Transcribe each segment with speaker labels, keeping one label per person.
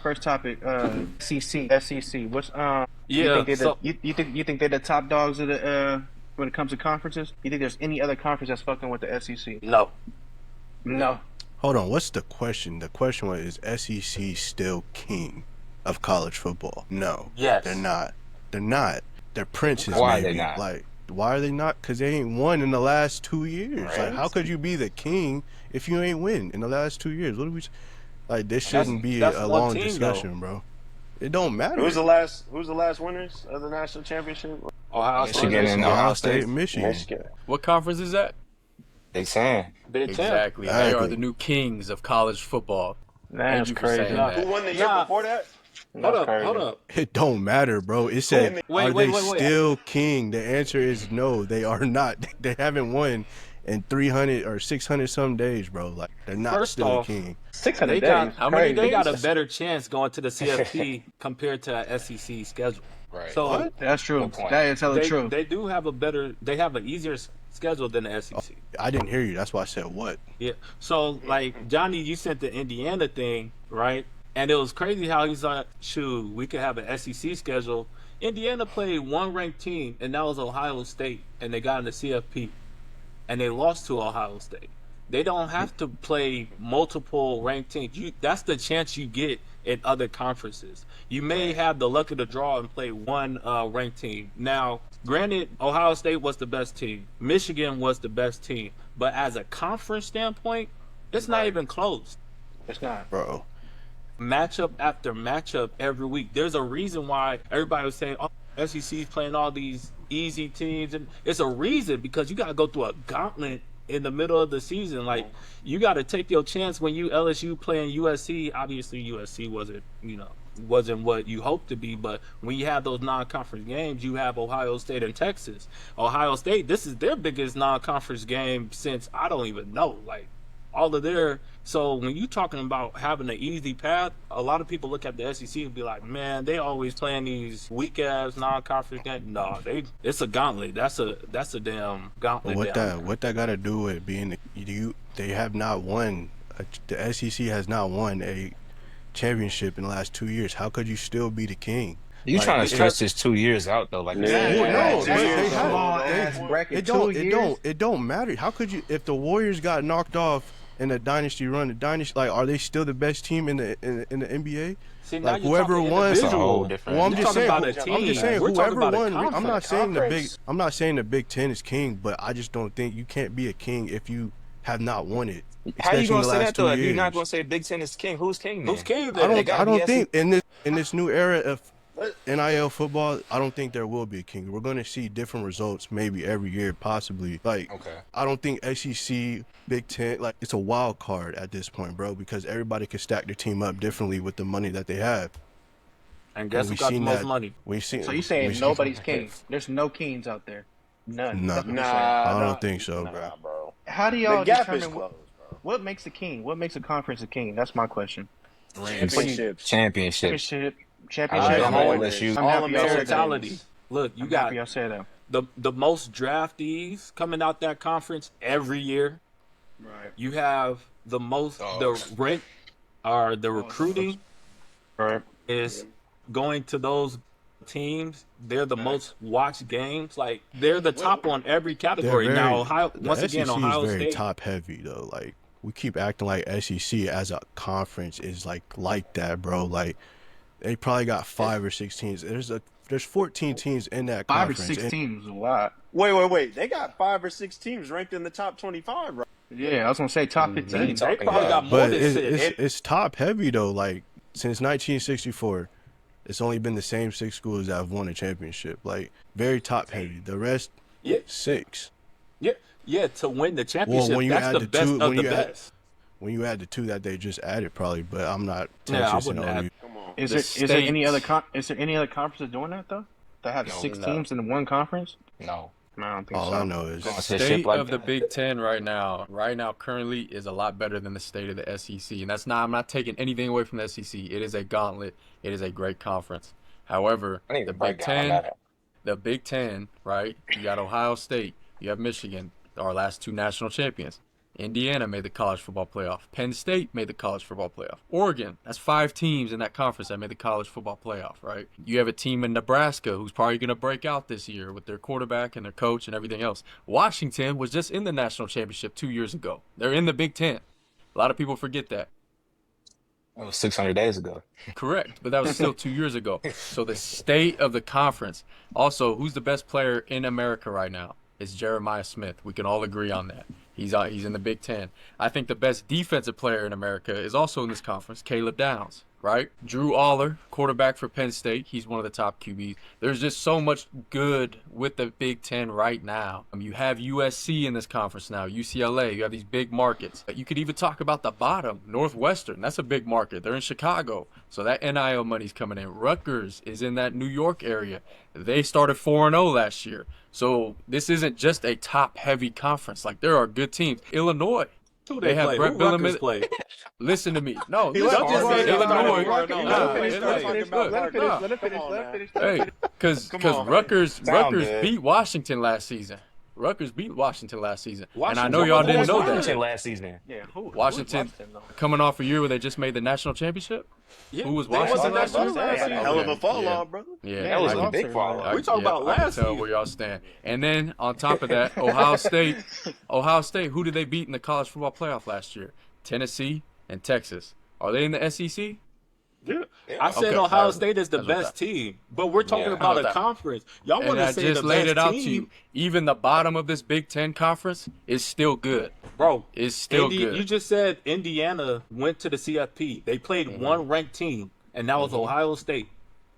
Speaker 1: First topic. SEC. SEC. What's You
Speaker 2: Yeah,
Speaker 1: think they the
Speaker 2: so
Speaker 1: you think they're the top dogs of the when it comes to conferences? You think there's any other conference that's fucking with the SEC?
Speaker 2: no.
Speaker 1: No.
Speaker 3: Hold on, what's the question? The question was, is SEC still king of college football? No, they're
Speaker 2: Yes.
Speaker 3: not. They're not. They're princes,
Speaker 4: Why are they
Speaker 3: maybe.
Speaker 4: not?
Speaker 3: Like, why are they not? Because they ain't won in the last 2 years. Like,
Speaker 4: Right?
Speaker 3: how could you be the king if you ain't win in the last 2 years? What do we? Like, this
Speaker 2: That's
Speaker 3: shouldn't be
Speaker 2: that's
Speaker 3: a
Speaker 2: one
Speaker 3: long
Speaker 2: team
Speaker 3: discussion, bro. It don't matter.
Speaker 5: Who's the last winners of the national championship?
Speaker 2: Ohio State.
Speaker 4: Michigan and
Speaker 3: Ohio State, and Michigan.
Speaker 5: Michigan.
Speaker 6: What conference is that?
Speaker 4: Big Ten.
Speaker 2: Big Ten.
Speaker 6: Exactly. They
Speaker 3: Exactly.
Speaker 6: are the new kings of college football. Thank
Speaker 1: That's
Speaker 6: you for
Speaker 1: crazy.
Speaker 6: saying
Speaker 2: Nah.
Speaker 6: that.
Speaker 5: Who won the year
Speaker 2: Nah.
Speaker 5: before that?
Speaker 2: Hold up, hold up.
Speaker 3: It don't matter, bro. It said,
Speaker 2: Wait,
Speaker 3: are
Speaker 2: wait,
Speaker 3: they
Speaker 2: wait, wait.
Speaker 3: still king? The answer is no, they are not. They haven't won in 300 or 600 some days, bro. Like, they're not
Speaker 2: First
Speaker 3: still
Speaker 2: off,
Speaker 3: a king.
Speaker 1: 600
Speaker 2: They
Speaker 1: days.
Speaker 2: got
Speaker 6: How many
Speaker 2: They got
Speaker 6: days?
Speaker 2: a better chance going to the CFP compared to a SEC schedule.
Speaker 4: Right.
Speaker 2: So
Speaker 3: What?
Speaker 1: That's true.
Speaker 4: Good point.
Speaker 1: That is hella
Speaker 2: they,
Speaker 1: true.
Speaker 2: they do have they have an easier schedule than the SEC.
Speaker 3: I didn't hear you. That's why I said what.
Speaker 2: Yeah. So like Johnny, you sent the Indiana thing, right? And it was crazy how he's like, shoot, we could have an SEC schedule. Indiana played one ranked team, and that was Ohio State, and they got in the CFP, and they lost to Ohio State. They don't have to play multiple ranked teams. That's the chance you get in other conferences. You may have the luck of the draw and play one ranked team. Now, granted, Ohio State was the best team. Michigan was the best team. But as a conference standpoint, it's not even close.
Speaker 1: It's not.
Speaker 3: Bro.
Speaker 2: Matchup after matchup every week. There's a reason why everybody was saying, "Oh, SEC is playing all these easy teams," and it's a reason because you got to go through a gauntlet in the middle of the season. Like you got to take your chance when you LSU playing USC. Obviously, USC wasn't what you hoped to be, but when you have those non-conference games, you have Ohio State and Texas. Ohio State, this is their biggest non-conference game since I don't even know. Like all of their so when you talking about having an easy path, a lot of people look at the SEC and be like, man, they always playing these weak ass non-conference games. No, it's a gauntlet. That's a damn gauntlet.
Speaker 3: What that got to do with being they have not won. The SEC has not won a championship in the last 2 years. How could you still be the king?
Speaker 4: You
Speaker 3: Like,
Speaker 4: trying to stretch this 2 years out though? Like,
Speaker 5: Yeah.
Speaker 3: Well, no,
Speaker 1: That's
Speaker 3: they
Speaker 1: a
Speaker 3: have-
Speaker 1: long-ass bracket.
Speaker 3: It
Speaker 1: 2
Speaker 3: don't.
Speaker 1: years?
Speaker 3: It don't matter. How could you? If the Warriors got knocked off in a dynasty run, like, are they still the best team in the NBA?
Speaker 2: See, now
Speaker 3: Like,
Speaker 2: you're
Speaker 3: whoever
Speaker 2: talking
Speaker 3: won-
Speaker 4: It's a whole
Speaker 2: individual.
Speaker 4: different.
Speaker 3: Well, I'm
Speaker 2: You're
Speaker 3: just
Speaker 2: talking
Speaker 3: saying.
Speaker 2: about a
Speaker 3: I'm
Speaker 2: team.
Speaker 3: just saying
Speaker 2: We're talking
Speaker 3: whoever
Speaker 2: about a
Speaker 3: won. I'm not
Speaker 2: conference.
Speaker 3: saying
Speaker 1: Conference.
Speaker 3: I'm not saying the Big Ten is king, but I just don't think you can't be a king if you have not won it.
Speaker 4: How you
Speaker 3: especially in
Speaker 4: gonna
Speaker 3: the
Speaker 4: say
Speaker 3: last
Speaker 4: that though?
Speaker 3: 2
Speaker 4: If you're not
Speaker 3: years.
Speaker 4: gonna say Big Ten is king, who's king? Then?
Speaker 2: Who's king
Speaker 3: I
Speaker 2: there?
Speaker 4: They
Speaker 3: don't.
Speaker 4: gotta
Speaker 3: I don't
Speaker 4: be
Speaker 3: think in this new era of NIL football, I don't think there will be a king. We're going to see different results maybe every year, possibly. Like,
Speaker 4: Okay.
Speaker 3: I don't think SEC, Big Ten, like, it's a wild card at this point, bro, because everybody can stack their team up differently with the money that they have.
Speaker 2: And guess
Speaker 3: And
Speaker 2: who
Speaker 3: we
Speaker 2: got the
Speaker 3: seen
Speaker 2: most
Speaker 3: that-
Speaker 2: money?
Speaker 1: So you saying nobody's king? There's no kings out there. None.
Speaker 3: No.
Speaker 1: That's what you're saying.
Speaker 3: I don't think so, bro.
Speaker 5: Nah, bro.
Speaker 1: How do y'all
Speaker 5: The gap is
Speaker 1: determine
Speaker 5: closed, bro.
Speaker 1: what makes a king? What makes a conference a king? That's my question.
Speaker 5: Championships.
Speaker 4: Championship.
Speaker 1: Championship.
Speaker 4: I
Speaker 1: Championship.
Speaker 4: don't
Speaker 5: All
Speaker 4: know
Speaker 5: winners.
Speaker 4: unless you-
Speaker 1: I'm
Speaker 5: All
Speaker 1: happy y'all said that.
Speaker 2: Totality. Look, you
Speaker 1: I'm
Speaker 2: got
Speaker 1: happy y'all said that.
Speaker 2: the most draftees coming out that conference every year.
Speaker 1: Right.
Speaker 2: You have the most the rent or the recruiting
Speaker 1: Right.
Speaker 2: is going to those teams. They're the most watched games. Like they're the top on every category. Now Ohio
Speaker 3: the
Speaker 2: once again
Speaker 3: SEC
Speaker 2: Ohio
Speaker 3: is very
Speaker 2: State.
Speaker 3: top heavy though. Like, we keep acting like SEC as a conference is like that, bro. Like, they probably got 5 or 6 teams. There's 14 teams in that
Speaker 1: 5 or
Speaker 3: conference.
Speaker 1: 6
Speaker 3: and-
Speaker 1: teams is a lot.
Speaker 5: Wait. They got 5 or 6 teams ranked in the top 25, right?
Speaker 1: Yeah, I was gonna say top 15.
Speaker 2: They probably got more
Speaker 3: But
Speaker 2: than six.
Speaker 3: it's top heavy though. Like, since 1964, it's only been the same 6 schools that have won a championship. Like, very top heavy. The rest,
Speaker 2: Yeah.
Speaker 3: 6.
Speaker 2: Yeah, to win the championship,
Speaker 3: when you
Speaker 2: that's
Speaker 3: add
Speaker 2: the
Speaker 3: the
Speaker 2: best
Speaker 3: two-
Speaker 2: of
Speaker 3: when
Speaker 2: the
Speaker 3: you add-
Speaker 2: best.
Speaker 3: When you add the 2 that they just added, probably. But I'm not
Speaker 2: Yeah, I
Speaker 3: Texas
Speaker 2: wouldn't
Speaker 3: and
Speaker 2: add-
Speaker 3: OU.
Speaker 5: Come on.
Speaker 1: Is there any other conferences doing that though? That have 6
Speaker 4: no.
Speaker 1: teams in one conference?
Speaker 4: No.
Speaker 1: No, I don't think
Speaker 3: All
Speaker 1: so.
Speaker 3: I know is
Speaker 4: Gonna say
Speaker 6: State
Speaker 4: shit like
Speaker 6: of the
Speaker 4: that.
Speaker 6: Big Ten right now currently is a lot better than the state of the SEC, and I'm not taking anything away from the SEC. It is a gauntlet. It is a great conference. However,
Speaker 4: I need
Speaker 6: the
Speaker 4: to break
Speaker 6: Big
Speaker 4: down
Speaker 6: Ten,
Speaker 4: that.
Speaker 6: the Big Ten, right? You got Ohio State, you have Michigan, our last 2 national champions. Indiana made the college football playoff. Penn State made the college football playoff. Oregon, that's 5 teams in that conference that made the college football playoff, right? You have a team in Nebraska who's probably going to break out this year with their quarterback and their coach and everything else. Washington was just in the national championship 2 years ago. They're in the Big Ten. A lot of people forget that.
Speaker 4: That was 600 days ago.
Speaker 6: Correct, but that was still 2 years ago. So the state of the conference. Also, who's the best player in America right now? It's Jeremiah Smith. We can all agree on that. He's in the Big Ten. I think the best defensive player in America is also in this conference, Caleb Downs, right? Drew Aller, quarterback for Penn State. He's one of the top QBs. There's just so much good with the Big Ten right now. You have USC in this conference now, UCLA. You have these big markets. You could even talk about the bottom, Northwestern. That's a big market. They're in Chicago. So that NIL money's coming in. Rutgers is in that New York area. They started 4-0 last year. So this isn't just a top-heavy conference. Like, there are good teams. Illinois.
Speaker 2: Who they
Speaker 6: have
Speaker 2: play?
Speaker 6: Brett
Speaker 2: Who
Speaker 6: Bielema-
Speaker 2: Rutgers play?
Speaker 6: Listen to me. No,
Speaker 5: He
Speaker 6: listen.
Speaker 5: let just say
Speaker 6: Illinois.
Speaker 5: Let him finish.
Speaker 6: Hey, because
Speaker 5: Come on, man.
Speaker 6: Rutgers
Speaker 4: Sound good.
Speaker 6: beat Washington last season. Rutgers beat Washington last season. And I
Speaker 2: Washington-
Speaker 6: know y'all didn't
Speaker 2: Who's
Speaker 6: know
Speaker 4: Washington
Speaker 6: that.
Speaker 4: last season.
Speaker 1: Yeah,
Speaker 6: Washington coming off a year where they just made the national championship.
Speaker 2: Yeah,
Speaker 6: Who was
Speaker 2: they
Speaker 6: Washington
Speaker 2: wasn't
Speaker 6: last
Speaker 2: that
Speaker 6: year?
Speaker 2: last
Speaker 5: That's a
Speaker 2: year.
Speaker 5: hell of a fall
Speaker 6: Yeah.
Speaker 5: off, brother.
Speaker 6: Yeah,
Speaker 4: That was
Speaker 6: I-
Speaker 4: a big fall off.
Speaker 2: We talking about
Speaker 6: I can
Speaker 2: last
Speaker 6: tell
Speaker 2: year.
Speaker 6: where y'all stand. And then on top of that, Ohio State, who did they beat in the college football playoff last year? Tennessee and Texas. Are they in the SEC?
Speaker 2: Yeah. I said
Speaker 6: Okay,
Speaker 2: Ohio
Speaker 6: that's-
Speaker 2: State is the
Speaker 6: that's what
Speaker 2: best team, but we're talking
Speaker 4: Yeah.
Speaker 2: about
Speaker 6: How
Speaker 2: a
Speaker 6: about that?
Speaker 2: conference. Y'all want
Speaker 6: And
Speaker 2: to
Speaker 6: I
Speaker 2: say
Speaker 6: just
Speaker 2: the
Speaker 6: laid
Speaker 2: best
Speaker 6: it out
Speaker 2: team,
Speaker 6: to you. Even the bottom of this Big Ten conference is still good.
Speaker 2: bro.
Speaker 6: Is still good.
Speaker 2: You just said Indiana went to the CFP. They played one ranked team, and that was Ohio State.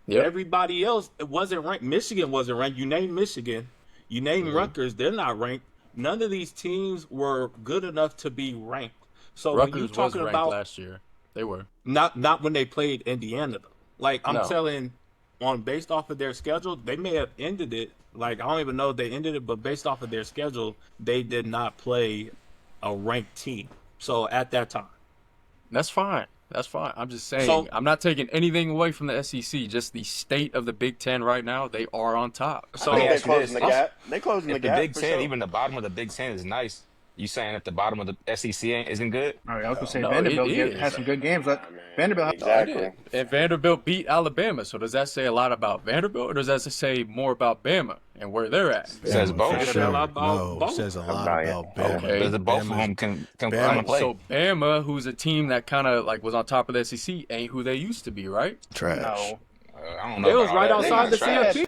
Speaker 6: Yep.
Speaker 2: Everybody else wasn't ranked. Michigan wasn't ranked. You named Michigan. You named Rutgers. They're not ranked. None of these teams were good enough to be ranked. So when
Speaker 6: Rutgers
Speaker 2: you
Speaker 6: was
Speaker 2: talking
Speaker 6: ranked
Speaker 2: about
Speaker 6: last year. They were.
Speaker 2: not when they played Indiana though. Like I'm
Speaker 6: No.
Speaker 2: telling on based off of their schedule, they may have ended it. Like I don't even know if they ended it, but based off of their schedule, they did not play a ranked team. So at that time.
Speaker 6: That's fine. That's fine. I'm just saying,
Speaker 2: So-
Speaker 6: I'm not taking anything away from the SEC. Just the state of the Big Ten right now, they are on top.
Speaker 2: So
Speaker 5: I think
Speaker 4: Yeah,
Speaker 5: they're
Speaker 4: ask you
Speaker 5: closing the
Speaker 4: this.
Speaker 5: gap. They closing the
Speaker 4: If the
Speaker 5: gap.
Speaker 4: Big
Speaker 5: for
Speaker 4: Ten,
Speaker 5: sure.
Speaker 4: even the bottom of the Big Ten is nice, you saying that the bottom of the SEC isn't good?
Speaker 1: All right, I was gonna say
Speaker 6: No,
Speaker 1: Vanderbilt
Speaker 6: it is.
Speaker 1: had some good games. But
Speaker 5: man,
Speaker 1: Vanderbilt,
Speaker 5: exactly.
Speaker 6: And Vanderbilt beat Alabama. So does that say a lot about Vanderbilt, or does that say more about Bama and where they're at?
Speaker 4: It says
Speaker 3: For
Speaker 4: both.
Speaker 3: sure.
Speaker 2: a lot about
Speaker 3: No,
Speaker 2: both.
Speaker 3: it says a lot
Speaker 5: About it.
Speaker 3: about Bama.
Speaker 6: Okay.
Speaker 4: Because both of
Speaker 3: Bama's-
Speaker 4: them can come
Speaker 3: Bama-
Speaker 4: and play.
Speaker 6: So Bama, who's a team that kind of like was on top of the SEC, ain't who they used to be, right?
Speaker 3: Trash.
Speaker 1: no,
Speaker 4: I don't know.
Speaker 2: it was
Speaker 4: about
Speaker 2: right
Speaker 4: all that.
Speaker 2: outside the
Speaker 4: They not trash.
Speaker 2: CFP.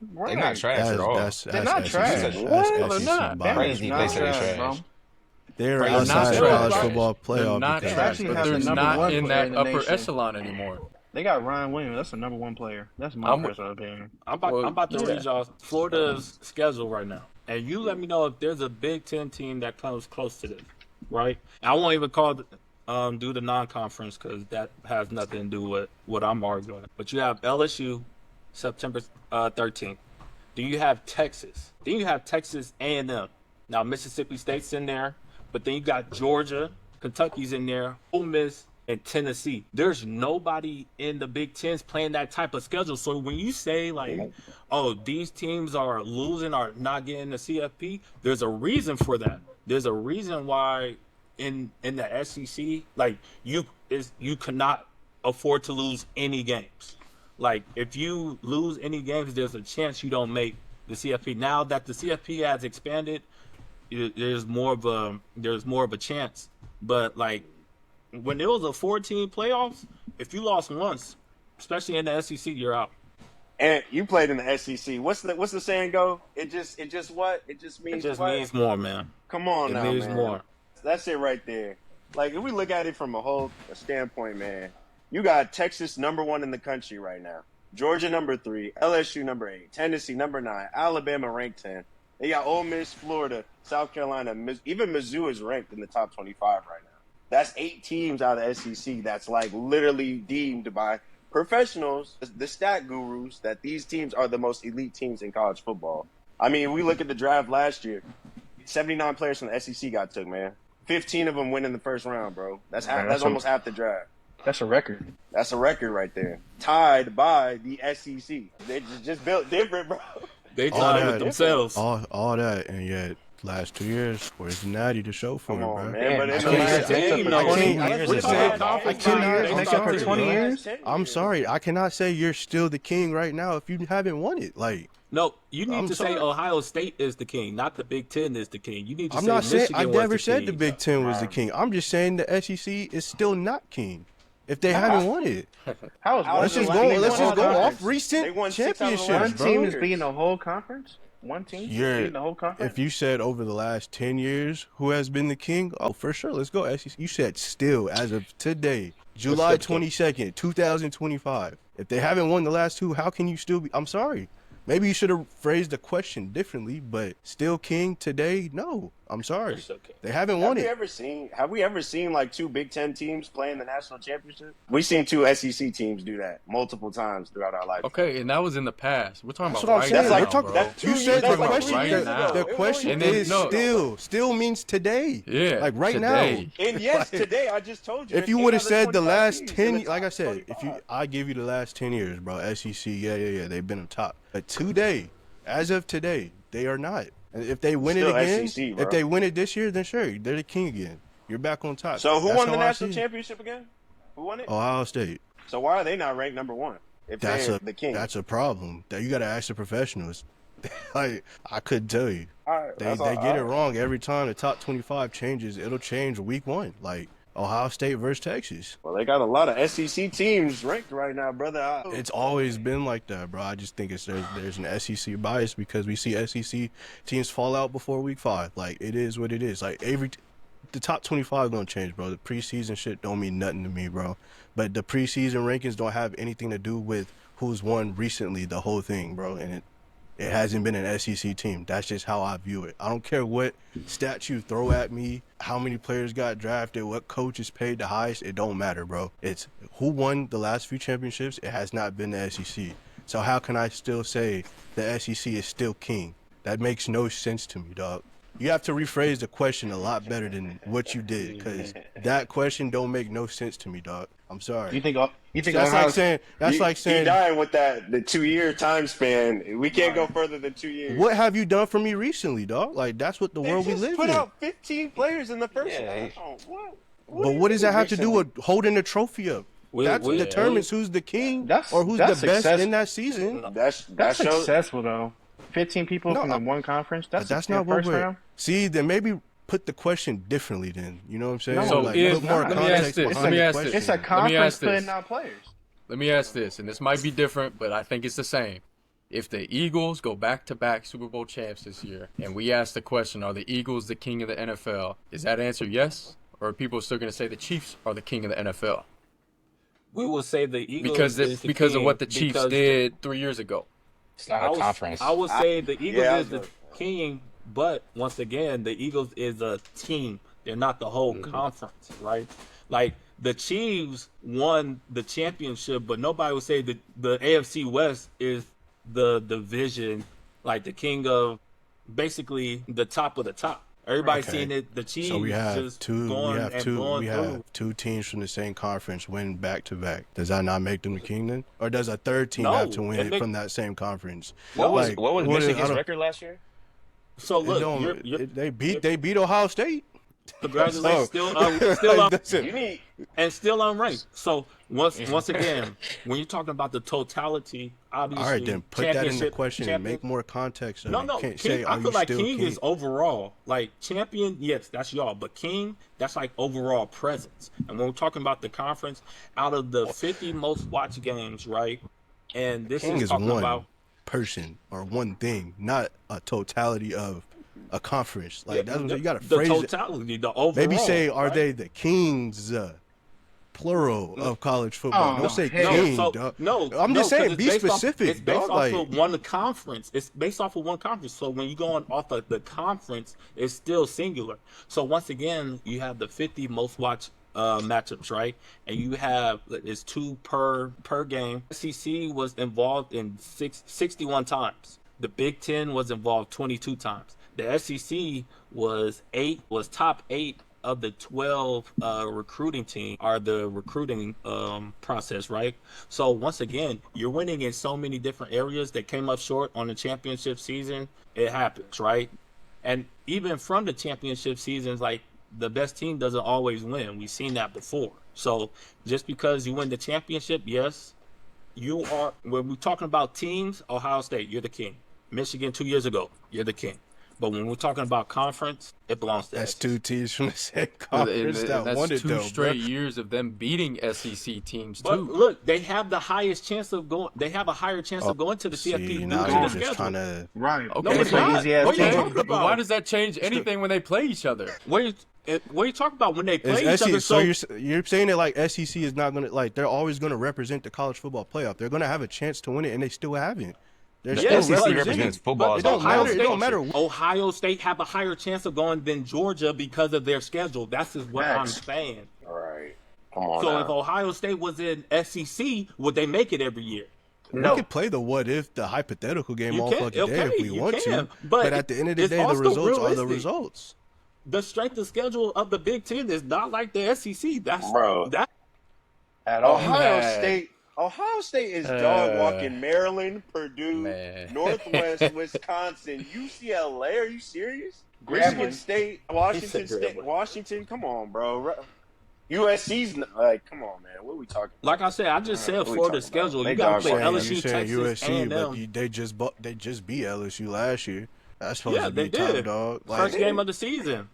Speaker 4: They're not trash
Speaker 3: That's,
Speaker 4: at all.
Speaker 3: that's,
Speaker 1: They're
Speaker 3: that's
Speaker 1: not
Speaker 3: SEC.
Speaker 1: trash.
Speaker 3: That's
Speaker 6: What?
Speaker 3: SEC
Speaker 6: They're not.
Speaker 3: bias.
Speaker 4: Crazy
Speaker 1: not
Speaker 4: they say
Speaker 1: trash, bro.
Speaker 4: trash.
Speaker 3: They're
Speaker 6: They're
Speaker 3: outside
Speaker 6: not
Speaker 3: the
Speaker 6: trash.
Speaker 3: college
Speaker 6: Right.
Speaker 3: football
Speaker 6: They're
Speaker 3: playoff
Speaker 6: not
Speaker 3: because
Speaker 1: They
Speaker 6: trash,
Speaker 1: actually
Speaker 6: but
Speaker 1: have
Speaker 6: they're
Speaker 1: the number
Speaker 6: not
Speaker 1: one
Speaker 6: in
Speaker 1: player
Speaker 6: that
Speaker 1: in the
Speaker 6: upper
Speaker 1: nation.
Speaker 6: echelon anymore.
Speaker 1: They got Ryan Williams. That's the number one player. That's my
Speaker 6: I'm-
Speaker 1: personal opinion.
Speaker 2: I'm about to
Speaker 6: yeah.
Speaker 2: read y'all Florida's schedule right now, and you let me know if there's a Big Ten team that comes close to this, right? I won't even do the non-conference because that has nothing to do with what I'm arguing. But you have LSU, September 13th. Then you have Texas. Then you have Texas A&M. Now Mississippi State's in there, but then you got Georgia, Kentucky's in there, Ole Miss, and Tennessee. There's nobody in the Big Ten's playing that type of schedule. So when you say like, oh, these teams are losing or not getting the CFP, there's a reason for that. There's a reason why in the SEC, like you cannot afford to lose any games. Like if you lose any games, there's a chance you don't make the CFP. Now that the CFP has expanded, there's more of a chance. But like when it was a 14 playoffs, if you lost once, especially in the SEC, you're out.
Speaker 5: And you played in the SEC. What's the saying go? It just what? It just means
Speaker 2: It just
Speaker 5: what?
Speaker 2: means more, man.
Speaker 5: Come on
Speaker 2: It
Speaker 5: now,
Speaker 2: means
Speaker 5: man.
Speaker 2: more.
Speaker 5: That's it right there. Like if we look at it from a whole standpoint, man, you got Texas #1 in the country right now, Georgia #3, LSU #8, Tennessee #9, Alabama ranked 10. They got Ole Miss, Florida, South Carolina, even Mizzou is ranked in the top 25 right now. That's 8 teams out of the SEC that's like literally deemed by professionals, the stat gurus, that these teams are the most elite teams in college football. I mean, we look at the draft last year, 79 players from the SEC got took, man. 15 of them win in the first round, bro. That's
Speaker 1: Man,
Speaker 5: that's
Speaker 1: that's
Speaker 5: almost half the draft.
Speaker 1: That's a record.
Speaker 5: That's a record right there. Tied by the SEC. They just built different, bro.
Speaker 2: They
Speaker 3: All
Speaker 2: tied
Speaker 3: that-
Speaker 2: with themselves.
Speaker 3: all that, and yet last 2 years. Where's the natty to show for
Speaker 5: Come
Speaker 3: it,
Speaker 5: on,
Speaker 3: bro?
Speaker 5: man. But in
Speaker 1: I
Speaker 5: the
Speaker 1: can't-
Speaker 5: last
Speaker 1: I can't-
Speaker 5: 10
Speaker 1: I
Speaker 5: years,
Speaker 1: can't-
Speaker 5: let's
Speaker 1: we're
Speaker 5: talk
Speaker 1: talking
Speaker 5: about
Speaker 1: conference
Speaker 5: conference
Speaker 1: years,
Speaker 5: finals.
Speaker 1: make up for 20 years.
Speaker 3: I'm sorry, I cannot say you're still the king right now if you haven't won it. Like,
Speaker 2: No, you need
Speaker 3: I'm
Speaker 2: to
Speaker 3: sorry.
Speaker 2: say Ohio State is the king, not the Big Ten is the king. You need to
Speaker 3: I'm
Speaker 2: say
Speaker 3: not saying
Speaker 2: Michigan
Speaker 3: I
Speaker 2: was
Speaker 3: never
Speaker 2: the
Speaker 3: said
Speaker 2: king.
Speaker 3: the Big Ten was the king. I'm just saying the SEC is still not king if they haven't won it.
Speaker 1: How is
Speaker 5: How
Speaker 1: one
Speaker 3: Let's
Speaker 5: is
Speaker 3: just
Speaker 5: it
Speaker 3: go.
Speaker 5: like they
Speaker 3: Let's
Speaker 5: won
Speaker 3: just go
Speaker 5: all
Speaker 3: off
Speaker 5: conference? They
Speaker 3: recent
Speaker 5: won 6 out of the last
Speaker 3: championships,
Speaker 1: one
Speaker 3: bro.
Speaker 1: team is
Speaker 5: years.
Speaker 1: beating the whole conference? One team
Speaker 3: You're-
Speaker 1: beating the whole conference?
Speaker 3: If you said over the last 10 years who has been the king, oh, for sure. Let's go SEC. You said still as of today, July 22nd, 2025. If they haven't won the last two, how can you still be? I'm sorry. Maybe you should have phrased the question differently, but still king today? No. I'm sorry.
Speaker 2: It's okay.
Speaker 3: They haven't
Speaker 5: Have
Speaker 3: won
Speaker 5: we
Speaker 3: it.
Speaker 5: ever seen? Have we ever seen like 2 Big Ten teams play in the national championship? We've seen 2 SEC teams do that multiple times throughout our life.
Speaker 6: Okay, and that was in the past. We're talking
Speaker 3: That's
Speaker 6: about
Speaker 3: what I'm
Speaker 6: right
Speaker 3: saying.
Speaker 5: That's like-
Speaker 3: We're talking-
Speaker 6: bro.
Speaker 5: that's 2
Speaker 3: You
Speaker 5: years-
Speaker 3: said
Speaker 5: that's
Speaker 3: the
Speaker 5: like
Speaker 3: question.
Speaker 5: 3 years
Speaker 6: right
Speaker 5: ago.
Speaker 6: now.
Speaker 3: The
Speaker 5: It was
Speaker 3: question
Speaker 6: And then-
Speaker 3: is
Speaker 6: no.
Speaker 3: still means today.
Speaker 6: Yeah,
Speaker 3: Like right
Speaker 6: today.
Speaker 3: now.
Speaker 5: And yes, today I just told you.
Speaker 3: If
Speaker 5: it's
Speaker 3: you
Speaker 5: 8
Speaker 3: would have
Speaker 5: out of
Speaker 3: said the
Speaker 5: 25
Speaker 3: last
Speaker 5: teams in
Speaker 3: 10,
Speaker 5: the
Speaker 3: like I
Speaker 5: top
Speaker 3: said, if you,
Speaker 5: 25.
Speaker 3: I give you the last 10 years, bro. SEC, yeah, they've been on top. But today, as of today, they are not. And if they win it
Speaker 5: Still
Speaker 3: again,
Speaker 5: SEC, bro.
Speaker 3: if they win it this year, then sure, they're the king again. You're back on top.
Speaker 5: So who
Speaker 3: That's
Speaker 5: won the
Speaker 3: how I
Speaker 5: national
Speaker 3: see it.
Speaker 5: championship again? Who won it?
Speaker 3: Ohio State.
Speaker 5: So why are they not ranked number 1? If
Speaker 3: That's
Speaker 5: they're
Speaker 3: a
Speaker 5: the king.
Speaker 3: that's a problem. That you got to ask the professionals. Like I couldn't tell you.
Speaker 5: All right,
Speaker 3: They
Speaker 5: that's all-
Speaker 3: get it
Speaker 5: all right.
Speaker 3: wrong every time. The top 25 changes. It'll change week 1. Like Ohio State versus Texas.
Speaker 5: Well, they got a lot of SEC teams ranked right now, brother.
Speaker 3: It's always been like that, bro. I just think there's an SEC bias because we see SEC teams fall out before week 5. Like it is what it is. Like the top 25 gonna change, bro. The preseason shit don't mean nothing to me, bro. But the preseason rankings don't have anything to do with who's won recently, the whole thing, bro. And it hasn't been an SEC team. That's just how I view it. I don't care what stats you throw at me, how many players got drafted, what coach is paid the highest. It don't matter, bro. It's who won the last few championships. It has not been the SEC. So how can I still say the SEC is still king? That makes no sense to me, dog. You have to rephrase the question a lot better than what you did, because that question don't make no sense to me, dog. I'm sorry.
Speaker 1: You think
Speaker 3: That's
Speaker 1: Ohio
Speaker 3: like saying. That's
Speaker 5: You-
Speaker 3: like
Speaker 5: you
Speaker 3: saying.
Speaker 5: dying with that the 2-year time span. We can't go further than 2 years.
Speaker 3: What have you done for me recently, dog? Like that's what the
Speaker 5: They
Speaker 3: world we
Speaker 5: just
Speaker 3: live
Speaker 5: put
Speaker 3: in.
Speaker 5: out 15 players in the first
Speaker 4: Yeah.
Speaker 5: round. What?
Speaker 3: But what does that have to do with holding the trophy up? That
Speaker 2: we-
Speaker 3: determines who's the king
Speaker 1: That's-
Speaker 3: or who's
Speaker 1: that's
Speaker 3: the best
Speaker 1: success-
Speaker 3: in that season.
Speaker 5: That
Speaker 1: That's
Speaker 5: shows.
Speaker 1: successful though. 15 people
Speaker 3: No,
Speaker 1: from the
Speaker 3: I-
Speaker 1: one conference.
Speaker 3: But that's
Speaker 1: your
Speaker 3: not what
Speaker 1: first
Speaker 3: we're.
Speaker 1: round.
Speaker 3: See, then maybe put the question differently. Then you know what I'm saying?
Speaker 1: No,
Speaker 6: So
Speaker 3: like,
Speaker 6: if-
Speaker 3: put more
Speaker 6: let me
Speaker 3: context
Speaker 6: ask this,
Speaker 3: behind
Speaker 6: let me
Speaker 3: the
Speaker 6: ask
Speaker 3: question.
Speaker 6: this.
Speaker 1: It's a
Speaker 6: Let me
Speaker 1: conference
Speaker 6: ask this.
Speaker 1: putting out players.
Speaker 6: Let me ask this, and this might be different, but I think it's the same. If the Eagles go back-to-back Super Bowl champs this year, and we ask the question, are the Eagles the king of the NFL? Is that answer yes? Or are people still going to say the Chiefs are the king of the NFL?
Speaker 2: We will say the Eagles
Speaker 6: Because
Speaker 2: is the
Speaker 6: because of
Speaker 2: king
Speaker 6: what the Chiefs
Speaker 2: because
Speaker 6: did 3 years ago.
Speaker 4: It's not a conference.
Speaker 2: I would say the Eagles
Speaker 5: yeah, I
Speaker 2: is the
Speaker 5: was-
Speaker 2: king, but once again, the Eagles is a team. They're not the whole conference, right? Like the Chiefs won the championship, but nobody would say that the AFC West is the division, like the king of basically the top of the top. Everybody's
Speaker 3: Okay.
Speaker 2: seeing it. The Chiefs
Speaker 3: So we have
Speaker 2: just
Speaker 3: two.
Speaker 2: going
Speaker 3: We have
Speaker 2: and
Speaker 3: two.
Speaker 2: going
Speaker 3: We
Speaker 2: through.
Speaker 3: have two teams from the same conference win back to back. Does that not make them the king then, or does a third team
Speaker 2: No,
Speaker 3: have to win
Speaker 2: it
Speaker 3: it
Speaker 2: make-
Speaker 3: from that same conference?
Speaker 4: what was
Speaker 3: Like,
Speaker 4: what was
Speaker 3: what is- I
Speaker 4: Michigan's
Speaker 3: don't-
Speaker 4: record last year?
Speaker 2: So
Speaker 3: it
Speaker 2: look,
Speaker 3: don't-
Speaker 2: you're,
Speaker 3: they beat Ohio State.
Speaker 2: congratulations, still
Speaker 3: Like,
Speaker 2: on,
Speaker 3: that's it.
Speaker 5: You need.
Speaker 2: and still unranked. So once again, when you're talking about the totality, obviously,
Speaker 3: All right, then put that in the
Speaker 2: championship-
Speaker 3: question and make
Speaker 2: champion-
Speaker 3: more context of
Speaker 2: No,
Speaker 3: it.
Speaker 2: no,
Speaker 3: You can't
Speaker 2: King,
Speaker 3: say,
Speaker 2: I
Speaker 3: are
Speaker 2: feel
Speaker 3: you
Speaker 2: like
Speaker 3: still
Speaker 2: King
Speaker 3: king?
Speaker 2: is overall. Like champion, yes, that's y'all, but King, that's like overall presence. And when we're talking about the conference, out of the 50 most watched games, right? And this
Speaker 3: King
Speaker 2: is
Speaker 3: is
Speaker 2: talking
Speaker 3: one
Speaker 2: about
Speaker 3: person or one thing, not a totality of a conference. Like that's what you got to
Speaker 2: the
Speaker 3: phrase it.
Speaker 2: totality, the overall.
Speaker 3: Maybe say, are
Speaker 2: right?
Speaker 3: they the kings, plural of college football?
Speaker 1: Oh,
Speaker 3: Don't say
Speaker 1: hell.
Speaker 3: king,
Speaker 2: so,
Speaker 3: dog.
Speaker 2: no,
Speaker 3: I'm just
Speaker 2: no, 'cause
Speaker 3: saying,
Speaker 2: it's
Speaker 3: be
Speaker 2: based off-
Speaker 3: specific,
Speaker 2: it's based
Speaker 3: dog.
Speaker 2: off
Speaker 3: Like,
Speaker 2: of one conference. It's based off of one conference. So when you go on off of the conference, it's still singular. So once again, you have the 50 most watched matchups, right? And you have it's 2 per game. SEC was involved in 61 times. The Big Ten was involved 22 times. The SEC was top 8 of the 12 recruiting team are the recruiting process, right? So once again, you're winning in so many different areas that came up short on the championship season. It happens, right? And even from the championship seasons, like the best team doesn't always win. We've seen that before. So just because you win the championship, yes, you are. When we're talking about teams, Ohio State, you're the king. Michigan 2 years ago, you're the king. But when we're talking about conference, it belongs to
Speaker 3: That's
Speaker 2: SEC.
Speaker 3: two teams from the same
Speaker 6: And
Speaker 3: conference that
Speaker 6: that's
Speaker 3: won it,
Speaker 6: two
Speaker 3: though.
Speaker 6: straight
Speaker 3: Bro.
Speaker 6: years of them beating SEC teams
Speaker 2: But
Speaker 6: too.
Speaker 2: look, they have the highest chance of going. They have a higher chance of going to the CFP
Speaker 3: See,
Speaker 2: due
Speaker 3: now
Speaker 2: to
Speaker 3: you're
Speaker 2: the
Speaker 3: just
Speaker 2: schedule.
Speaker 3: trying to.
Speaker 1: Right.
Speaker 6: Okay,
Speaker 2: No, it's
Speaker 6: so
Speaker 2: not.
Speaker 1: easy ass
Speaker 2: What are you
Speaker 1: team.
Speaker 2: talking
Speaker 6: But
Speaker 2: about?
Speaker 6: why does that change anything when they play each other?
Speaker 2: What are you talking about when they play
Speaker 3: It's
Speaker 2: each other?
Speaker 3: SEC, so you're saying that like SEC is not gonna like they're always gonna represent the college football playoff. They're gonna have a chance to win it, and they still haven't. They're
Speaker 2: Yeah,
Speaker 3: still
Speaker 2: SEC
Speaker 3: representing.
Speaker 4: represents football.
Speaker 2: But
Speaker 3: It don't
Speaker 2: Ohio
Speaker 3: matter. It
Speaker 2: State-
Speaker 3: don't matter.
Speaker 2: Ohio State have a higher chance of going than Georgia because of their schedule. That's just what I'm
Speaker 1: Facts.
Speaker 2: saying.
Speaker 5: All right. Come on.
Speaker 2: So
Speaker 5: now.
Speaker 2: if Ohio State was in SEC, would they make it every year?
Speaker 3: We
Speaker 1: No.
Speaker 3: could play the what if, the hypothetical game
Speaker 2: You
Speaker 3: all
Speaker 2: can,
Speaker 3: fucking day
Speaker 2: okay,
Speaker 3: if we
Speaker 2: you
Speaker 3: want
Speaker 2: can,
Speaker 3: to.
Speaker 2: but
Speaker 3: At the end of the
Speaker 2: it's
Speaker 3: day, the
Speaker 2: also
Speaker 3: results are the
Speaker 2: realistic.
Speaker 3: results.
Speaker 2: The strength of schedule of the Big Ten is not like the SEC. That's
Speaker 5: Bro.
Speaker 2: that.
Speaker 1: At all.
Speaker 5: Ohio State is dog walking Maryland, Purdue,
Speaker 6: Man.
Speaker 5: Northwest, Wisconsin, UCLA. Are you serious?
Speaker 1: Grambling.
Speaker 5: Michigan State, Washington State,
Speaker 2: Grambling.
Speaker 5: Washington. Come on, bro. USC's like, come on, man. What are we talking?
Speaker 2: Like I said, I just said
Speaker 5: What we
Speaker 2: Florida
Speaker 5: talking about?
Speaker 2: schedule.
Speaker 5: They
Speaker 2: You got to
Speaker 5: dog
Speaker 2: play
Speaker 5: walking.
Speaker 2: LSU,
Speaker 3: You saying
Speaker 2: Texas,
Speaker 3: USC,
Speaker 2: A&M.
Speaker 3: but they just beat LSU last year. That's supposed
Speaker 2: Yeah,
Speaker 3: to be
Speaker 2: they
Speaker 3: top
Speaker 2: did.
Speaker 3: dog.
Speaker 2: First
Speaker 3: Like,
Speaker 2: game of the season.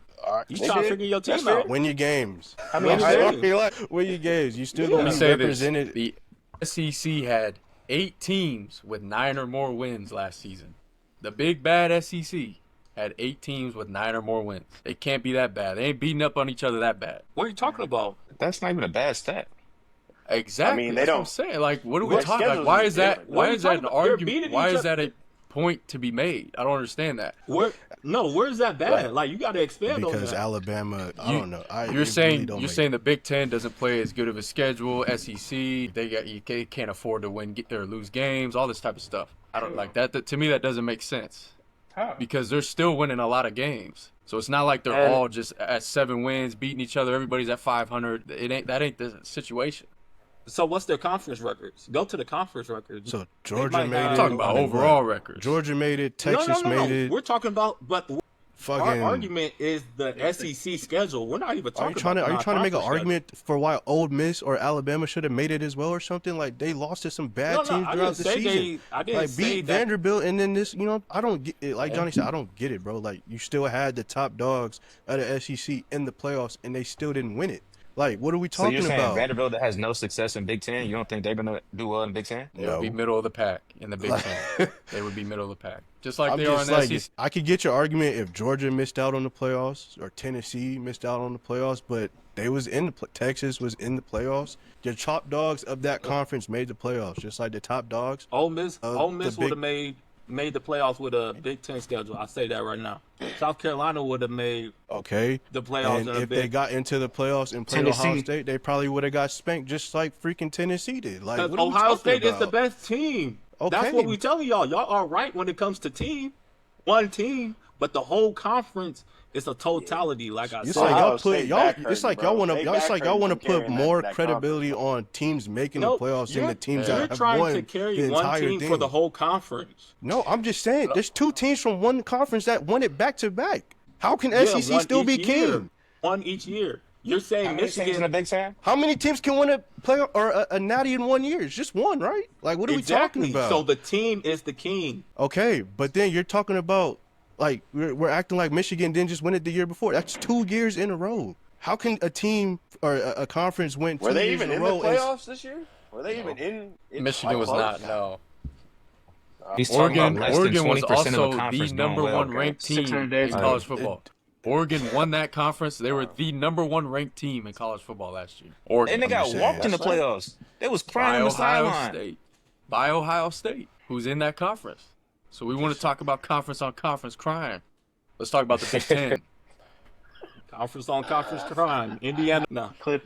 Speaker 2: You
Speaker 5: They
Speaker 2: try to
Speaker 5: did.
Speaker 2: figure your
Speaker 5: That's
Speaker 2: team
Speaker 5: fair.
Speaker 2: out.
Speaker 3: win your games.
Speaker 1: How
Speaker 2: Win
Speaker 1: many
Speaker 2: your
Speaker 1: I-
Speaker 2: games.
Speaker 3: Win your games. You still
Speaker 2: Yeah.
Speaker 6: Let
Speaker 3: gonna
Speaker 6: me
Speaker 3: be
Speaker 6: say this:
Speaker 3: represented.
Speaker 6: the SEC had 8 teams with 9 or more wins last season. The big bad SEC had 8 teams with 9 or more wins. They can't be that bad. They ain't beating up on each other that bad.
Speaker 2: What are you talking about?
Speaker 4: That's not even a bad stat.
Speaker 6: Exactly.
Speaker 5: I mean, they
Speaker 6: That's what
Speaker 5: don't-
Speaker 6: I'm saying. Like, what are we
Speaker 5: Their
Speaker 6: talking? Like,
Speaker 5: schedules
Speaker 6: why
Speaker 5: is
Speaker 6: is that?
Speaker 5: different.
Speaker 6: Why
Speaker 2: What are
Speaker 6: is
Speaker 2: you
Speaker 6: that an
Speaker 2: talking about? They're
Speaker 6: argument?
Speaker 2: beating
Speaker 6: Why
Speaker 2: each
Speaker 6: is
Speaker 2: other.
Speaker 6: that a point to be made? I don't understand that.
Speaker 2: Where's that bad? Like you got to expand on
Speaker 3: Because
Speaker 2: that.
Speaker 3: Alabama, I
Speaker 6: You-
Speaker 3: don't know.
Speaker 6: You're saying
Speaker 3: don't
Speaker 6: you're
Speaker 3: make-
Speaker 6: saying the Big Ten doesn't play as good of a schedule. SEC, they can't afford to win or lose games. All this type of stuff. I don't like that. To me, that doesn't make sense because they're still winning a lot of games. So it's not like they're
Speaker 2: And-
Speaker 6: all just at 7 wins, beating each other. Everybody's at 500. That ain't the situation.
Speaker 2: So what's their conference records? Go to the conference records.
Speaker 3: So Georgia
Speaker 2: might
Speaker 3: made
Speaker 2: have-
Speaker 3: it.
Speaker 6: I'm talking about
Speaker 3: I mean,
Speaker 6: overall records.
Speaker 3: Georgia made it.
Speaker 2: no,
Speaker 3: Texas made it.
Speaker 2: We're talking about, but our
Speaker 3: Fucking.
Speaker 2: argument is the SEC schedule. We're not even
Speaker 3: Are
Speaker 2: talking
Speaker 3: you trying to?
Speaker 2: about
Speaker 3: Are you trying to make an
Speaker 2: non-conference
Speaker 3: argument for why Ole Miss or Alabama should have made it as well or something? Like they lost to some bad
Speaker 2: No,
Speaker 3: teams
Speaker 2: I
Speaker 3: throughout
Speaker 2: didn't
Speaker 3: the
Speaker 2: say
Speaker 3: season.
Speaker 2: I didn't
Speaker 3: Like
Speaker 2: say
Speaker 3: beat
Speaker 2: that.
Speaker 3: Vanderbilt and then this. I don't get it. Like Johnny said, I don't get it, bro. Like you still had the top dogs of the SEC in the playoffs and they still didn't win it. Like what are we
Speaker 4: So
Speaker 3: talking
Speaker 4: you're saying
Speaker 3: about?
Speaker 4: Vanderbilt that has no success in Big Ten, you don't think they're gonna do well in Big Ten?
Speaker 6: They would be middle of the pack in the Big Ten. They would be middle of the pack, just like
Speaker 3: I'm
Speaker 6: they are in
Speaker 3: just
Speaker 6: the
Speaker 3: like,
Speaker 6: SEC.
Speaker 3: I could get your argument if Georgia missed out on the playoffs or Tennessee missed out on the playoffs, but they was in the Texas was in the playoffs. The top dogs of that conference made the playoffs, just like the top dogs.
Speaker 2: Ole Miss
Speaker 3: the
Speaker 2: would
Speaker 3: big-
Speaker 2: have made the playoffs with a Big Ten schedule. I say that right now. South Carolina would have made
Speaker 3: Okay,
Speaker 2: the playoffs
Speaker 3: and
Speaker 2: in a
Speaker 3: if they
Speaker 2: big.
Speaker 3: got into the playoffs and played Ohio
Speaker 1: Tennessee.
Speaker 3: State, they probably would have got spanked just like freaking Tennessee did. Like
Speaker 2: Because
Speaker 3: what are we
Speaker 2: Ohio
Speaker 3: talking
Speaker 2: State is the
Speaker 3: about?
Speaker 2: best team. That's
Speaker 3: Okay.
Speaker 2: what we telling y'all. Y'all are right when it comes to one team, but the whole conference is a totality. Like I
Speaker 3: It's
Speaker 2: said,
Speaker 3: like
Speaker 5: Ohio
Speaker 3: y'all put
Speaker 5: State
Speaker 3: y'all.
Speaker 5: back
Speaker 3: It's like
Speaker 5: hurting,
Speaker 3: y'all
Speaker 5: bro.
Speaker 3: want to.
Speaker 5: They
Speaker 3: It's
Speaker 5: back
Speaker 3: like y'all want to
Speaker 5: hurting from
Speaker 3: put
Speaker 5: carrying
Speaker 3: more
Speaker 5: that
Speaker 3: credibility on teams making
Speaker 2: Nope,
Speaker 3: the playoffs than the teams
Speaker 2: you're
Speaker 3: that have
Speaker 2: trying
Speaker 3: won
Speaker 2: to carry
Speaker 3: the
Speaker 2: one
Speaker 3: entire
Speaker 2: team
Speaker 3: thing.
Speaker 2: for the whole conference.
Speaker 3: No, I'm just saying. There's 2 teams from one conference that won it back to back. How can
Speaker 2: Yeah,
Speaker 3: SEC
Speaker 2: one
Speaker 3: still be
Speaker 2: each year.
Speaker 3: king?
Speaker 2: One each year. You're saying
Speaker 4: How many teams in the
Speaker 2: Michigan.
Speaker 4: Big Ten?
Speaker 3: How many teams can win a play or a natty in 1 year? It's just one, right? Like, what are we
Speaker 2: Exactly.
Speaker 3: talking about?
Speaker 2: So the team is the king.
Speaker 3: Okay, but then you're talking about like we're acting like Michigan didn't just win it the year before. That's 2 years in a row. How can a team or a conference win 2
Speaker 5: Were they
Speaker 3: years
Speaker 5: even
Speaker 3: in
Speaker 5: in
Speaker 3: a
Speaker 5: the
Speaker 3: row? and-
Speaker 5: playoffs this year? Were they even in
Speaker 6: Michigan was
Speaker 5: close?
Speaker 6: not. No.
Speaker 4: He's talking
Speaker 6: Oregon,
Speaker 4: about less
Speaker 6: Oregon
Speaker 4: than
Speaker 6: was
Speaker 4: 20% of
Speaker 6: also
Speaker 4: the
Speaker 6: the
Speaker 4: conference
Speaker 6: number
Speaker 4: doing well.
Speaker 6: 1 ranked team
Speaker 1: 600 days
Speaker 6: in
Speaker 1: ago.
Speaker 6: college football. Oregon won that conference. They were the number 1 ranked team in college football last year. Oregon.
Speaker 4: And they got
Speaker 3: just
Speaker 4: walked in the
Speaker 5: saying.
Speaker 4: playoffs. They was
Speaker 6: by
Speaker 4: crying on the
Speaker 6: Ohio
Speaker 4: sideline.
Speaker 6: State. By Ohio State, who's in that conference. So we want to talk about conference on conference crime. Let's talk about the Big Ten.
Speaker 2: Conference on conference crime. Indiana. No.
Speaker 1: Clip